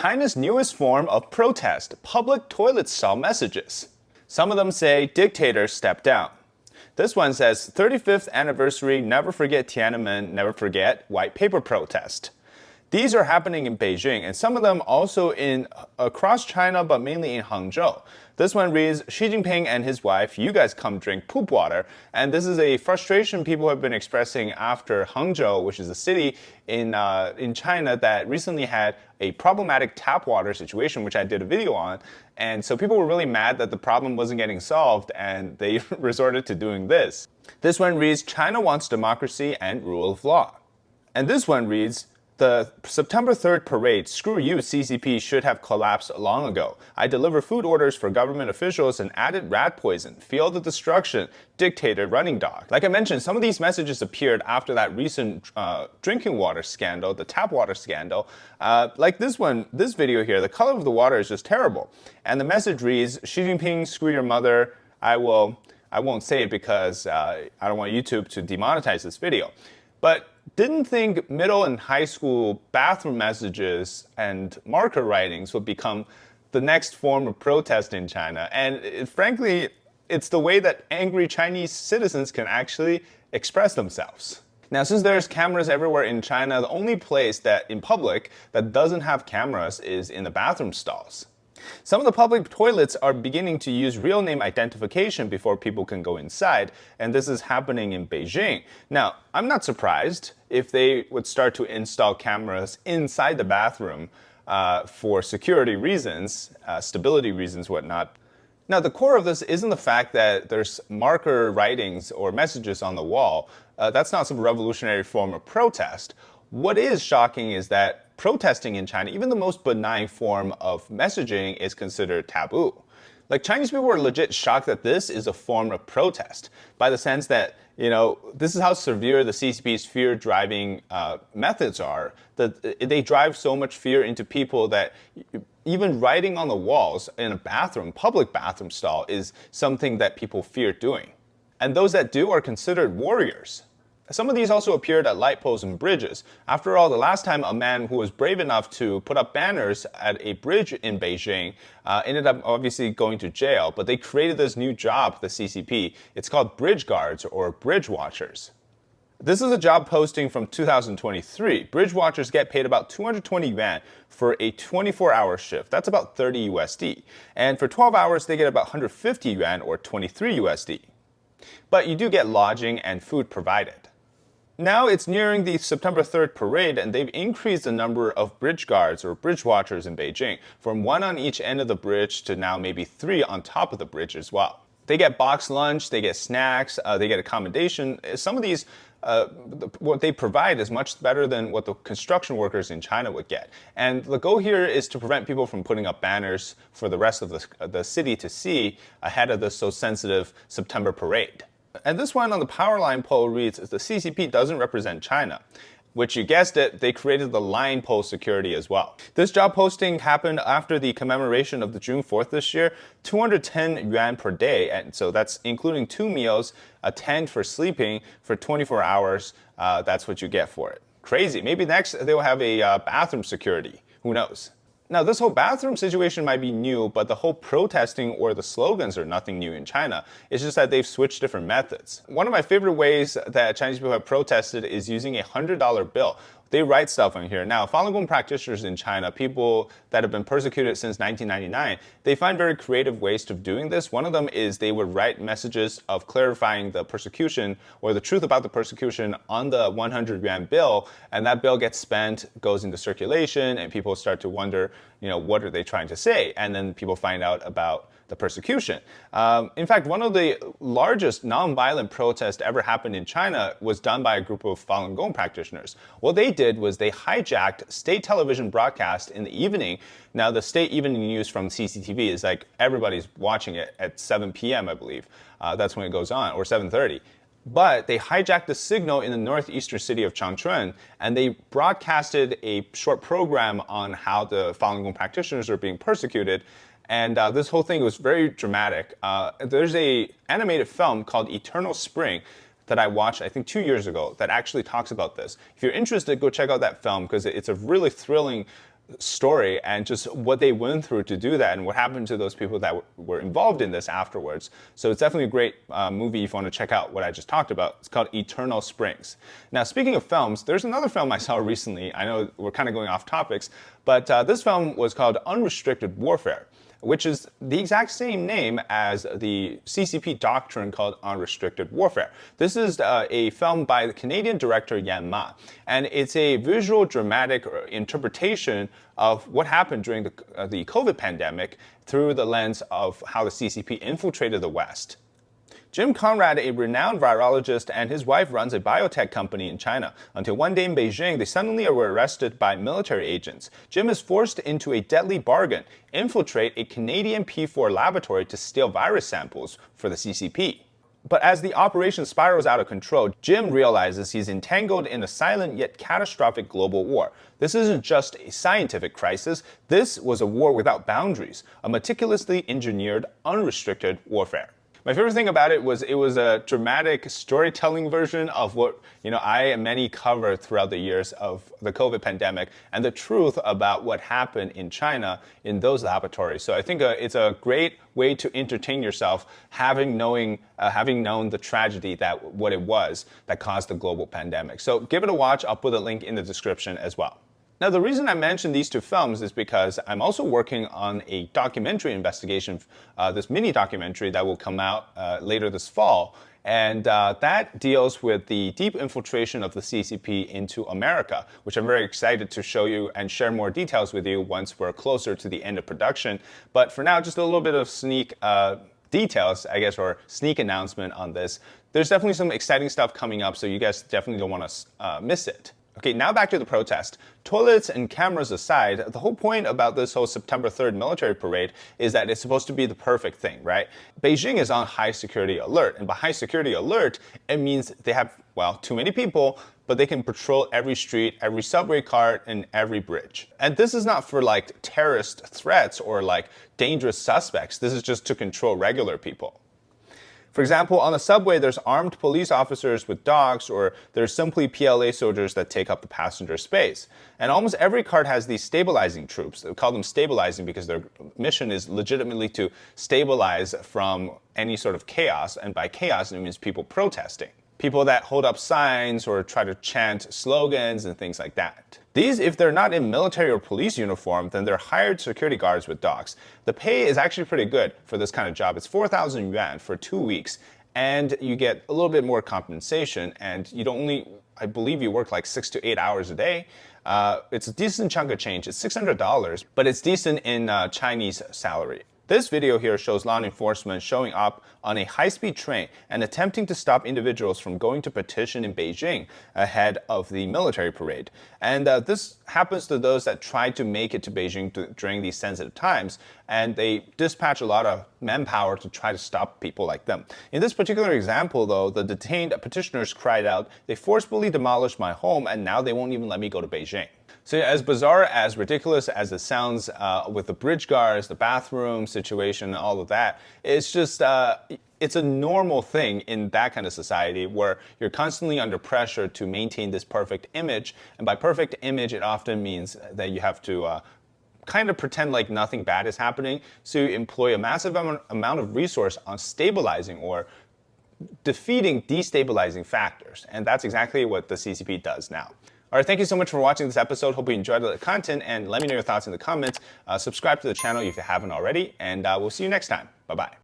China's newest form of protest, public toilet-style messages. Some of them say, dictator step down. This one says, 35th anniversary, never forget Tiananmen, never forget white paper protest. These are happening in Beijing, and some of them also across China, but mainly in Hangzhou. This one reads, Xi Jinping and his wife, you guys come drink poop water. And this is a frustration people have been expressing after Hangzhou, which is a city in China that recently had a problematic tap water situation, which I did a video on. And so people were really mad that the problem wasn't getting solved, and they resorted to doing this. This one reads, China wants democracy and rule of law. And this one reads, the September 3rd parade, screw you, CCP should have collapsed long ago. I deliver food orders for government officials and added rat poison. Feel the destruction. Dictator running dog. Like I mentioned, some of these messages appeared after that recent drinking water scandal, the tap water scandal. Like this one, this video here, the color of the water is just terrible. And the message reads, Xi Jinping, screw your mother. I won't say it because I don't want YouTube to demonetize this video. But didn't think middle and high school bathroom messages and marker writings would become the next form of protest in China. And frankly, it's the way that angry Chinese citizens can actually express themselves. Now, since there's cameras everywhere in China, the only place that in public that doesn't have cameras is in the bathroom stalls. Some of the public toilets are beginning to use real name identification before people can go inside, and this is happening in Beijing. Now, I'm not surprised if they would start to install cameras inside the bathroom for security reasons, stability reasons, whatnot. Now, the core of this isn't the fact that there's marker writings or messages on the wall. That's not some revolutionary form of protest. What is shocking is that protesting in China, even the most benign form of messaging, is considered taboo. Like, Chinese people are legit shocked that this is a form of protest, by the sense that, you know, this is how severe the CCP's fear-driving methods are. That they drive so much fear into people that even writing on the walls in a bathroom, public bathroom stall, is something that people fear doing. And those that do are considered warriors. Some of these also appeared at light poles and bridges. After all, the last time a man who was brave enough to put up banners at a bridge in Beijing ended up obviously going to jail, but they created this new job, the CCP. It's called bridge guards or bridge watchers. This is a job posting from 2023. Bridge watchers get paid about 220 yuan for a 24-hour shift. That's about 30 USD. And for 12 hours, they get about 150 yuan or 23 USD. But you do get lodging and food provided. Now it's nearing the September 3rd parade, and they've increased the number of bridge guards or bridge watchers in Beijing from 1 on each end of the bridge to now maybe 3 on top of the bridge as well. They get boxed lunch, they get snacks, they get accommodation. Some of these, what they provide is much better than what the construction workers in China would get. And the goal here is to prevent people from putting up banners for the rest of the city to see ahead of the so sensitive September parade. And this one on the power line pole reads, the CCP doesn't represent China, which, you guessed it, they created the line pole security as well. This job posting happened after the commemoration of the June 4th this year, 210 yuan per day, and so that's including 2 meals, a tent for sleeping for 24 hours. That's what you get for it. Crazy. Maybe next they will have a bathroom security. Who knows? Now, this whole bathroom situation might be new, but the whole protesting or the slogans are nothing new in China. It's just that they've switched different methods. One of my favorite ways that Chinese people have protested is using a $100 bill. They write stuff on here. Now, Falun Gong practitioners in China, people that have been persecuted since 1999, they find very creative ways of doing this. One of them is they would write messages of clarifying the persecution or the truth about the persecution on the 100 yuan bill, and that bill gets spent, goes into circulation, and people start to wonder, you know, what are they trying to say? And then people find out about the persecution. In fact, one of the largest nonviolent protests ever happened in China was done by a group of Falun Gong practitioners. What they did was they hijacked state television broadcast in the evening. Now, the state evening news from CCTV is like everybody's watching it at 7 p.m., I believe. That's when it goes on, or 7:30. But they hijacked the signal in the northeastern city of Changchun, and they broadcasted a short program on how the Falun Gong practitioners are being persecuted. And this whole thing was very dramatic. There's an animated film called Eternal Spring that I watched, I think, 2 years ago that actually talks about this. If you're interested, go check out that film because it's a really thrilling story and just what they went through to do that and what happened to those people that were involved in this afterwards. So it's definitely a great movie if you want to check out what I just talked about. It's called Eternal Springs. Now, speaking of films, there's another film I saw recently. I know we're kind of going off topics, but this film was called Unrestricted Warfare, which is the exact same name as the CCP doctrine called unrestricted warfare. This is a film by the Canadian director Yan Ma, and it's a visual dramatic interpretation of what happened during the COVID pandemic through the lens of how the CCP infiltrated the West. Jim Conrad, a renowned virologist, and his wife runs a biotech company in China. Until one day in Beijing, they suddenly were arrested by military agents. Jim is forced into a deadly bargain: infiltrate a Canadian P4 laboratory to steal virus samples for the CCP. But as the operation spirals out of control, Jim realizes he's entangled in a silent yet catastrophic global war. This isn't just a scientific crisis, this was a war without boundaries, a meticulously engineered, unrestricted warfare. My favorite thing about it was a dramatic storytelling version of what I and many covered throughout the years of the COVID pandemic and the truth about what happened in China in those laboratories. So I think it's a great way to entertain yourself, having known the tragedy what it was that caused the global pandemic. So give it a watch. I'll put a link in the description as well. Now, the reason I mentioned these two films is because I'm also working on a documentary investigation, this mini documentary that will come out later this fall. And that deals with the deep infiltration of the CCP into America, which I'm very excited to show you and share more details with you once we're closer to the end of production. But for now, just a little bit of sneak details, I guess, or sneak announcement on this. There's definitely some exciting stuff coming up, so you guys definitely don't want to miss it. Okay, now back to the protest. Toilets and cameras aside, the whole point about this whole September 3rd military parade is that it's supposed to be the perfect thing, right? Beijing is on high security alert, and by high security alert, it means they have, too many people, but they can patrol every street, every subway cart, and every bridge. And this is not for terrorist threats or dangerous suspects. This is just to control regular people. For example, on the subway, there's armed police officers with dogs, or there's simply PLA soldiers that take up the passenger space. And almost every cart has these stabilizing troops. They call them stabilizing because their mission is legitimately to stabilize from any sort of chaos. And by chaos, it means people protesting. People that hold up signs or try to chant slogans and things like that. These, if they're not in military or police uniform, then they're hired security guards with dogs. The pay is actually pretty good for this kind of job. It's 4,000 yuan for 2 weeks, and you get a little bit more compensation, and I believe you work 6 to 8 hours a day. It's a decent chunk of change. It's $600, but it's decent in Chinese salary. This video here shows law enforcement showing up on a high-speed train and attempting to stop individuals from going to petition in Beijing ahead of the military parade. And this happens to those that try to make it to Beijing during these sensitive times, and they dispatch a lot of manpower to try to stop people like them. In this particular example, though, the detained petitioners cried out, "They forcibly demolished my home, and now they won't even let me go to Beijing." So as bizarre, as ridiculous as it sounds with the bridge guards, the bathroom situation, and all of that, it's just, it's a normal thing in that kind of society where you're constantly under pressure to maintain this perfect image. And by perfect image, it often means that you have to kind of pretend like nothing bad is happening. So you employ a massive amount of resource on stabilizing or defeating destabilizing factors. And that's exactly what the CCP does now. All right, thank you so much for watching this episode. Hope you enjoyed the content, and let me know your thoughts in the comments. Subscribe to the channel if you haven't already, and we'll see you next time. Bye-bye.